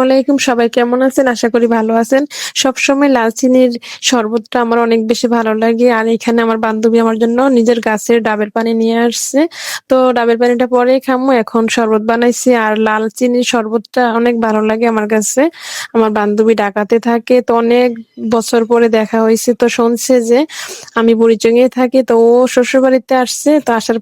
ওয়ালাইকুম, সবাই কেমন আছেন? আশা করি ভালো আছেন। সবসময় লাল চিনির শরবতটা আমার অনেক বেশি ভালো লাগে। আর এখানে আমার বান্ধবী আমার জন্য নিজের গাছের ডাবের পানি নিয়ে আসছে। তো ডাবের পানিটা পরেই খামু। এখন শরবত বানাইছি। আর লাল চিনির শরবতটা অনেক ভালো লাগে আমার কাছে। আমার বান্ধবী ঢাকাতে থাকে। তো অনেক বছর পরে দেখা হইছে। তো শুনছে যে আমি বুড়িচংয়ে থাকি। তো ও শ্বশুরবাড়িতে আসছে। তো আসার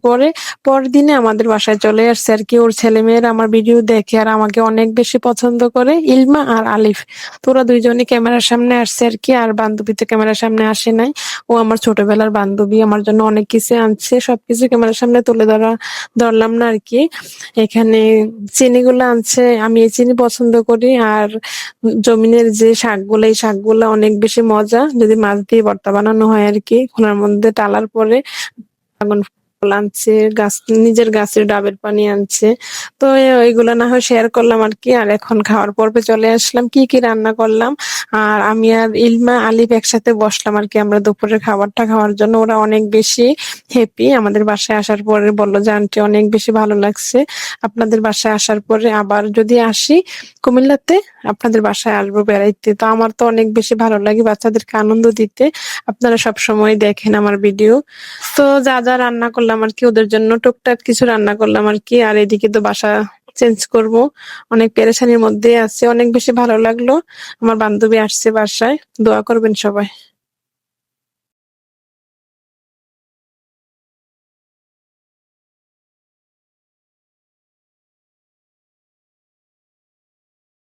পরদিনে আমাদের বাসায় চলে আসছে আরকি। ওর ছেলেমেয়েরা আমার ভিডিও দেখে আর আমাকে অনেক বেশি পছন্দ করে। ইলমা আর আলিফ। তো ওরা ২ জনই ক্যামেরার সামনে আসছে আরকি। আর বান্ধবী তো ক্যামেরার সামনে আসে নাই। ও আমার ছোটবেলার বান্ধবী। আমার জন্য অনেক কিছু আনছে। সবকিছু ক্যামেরার সামনে তুলে ধরলাম না আরকি। এখানে চিনিগুলো আনছে। আমি এই চিনি পছন্দ করি। আর জমিনের যে শাকগুলা, এই শাকগুলা অনেক বেশি মজা। যদি মাছ দিয়ে ভর্তা বানানো হয় আরকি। খোলার মধ্যে টালার পরে ড্রাগন ফল আনছে, নিজের গাছের ডাবের পানি আনছে। তো ওইগুলা না হয় শেয়ার করলাম আরকি। আর এখন খাওয়ার পর্বে চলে আসলাম। কি কি রান্না করলাম। আর আমি আর ইলমা, আলিফ একসাথে বসলাম আরকি আমরা দুপুরের খাবারটা খাওয়ার জন্য। ওরা অনেক বেশি হ্যাপি। আমাদের বাসায় আসার পরে বলল যে, "আন্টি অনেক বেশি ভালো লাগছে। আপনাদের বাসায় আসার পরে আবার যদি আসি কুমিল্লাতে আপনাদের বাসায় আসবো বেড়াইতে।" তো আমার তো অনেক বেশি ভালো লাগে বাচ্চাদেরকে আনন্দ দিতে। আপনারা সবসময় দেখেন আমার ভিডিও। তো যা রান্না করলাম আরকি ওদের জন্য টুকটাক কিছু রান্না করলাম আরকি। আর এদিকে তো বাসা চেঞ্জ করব। অনেক পেরেশানির মধ্যে আছি। অনেক বেশি ভালো লাগলো। আমার বান্ধবী আসছে বাসায়। দোয়া করবেন সবাই।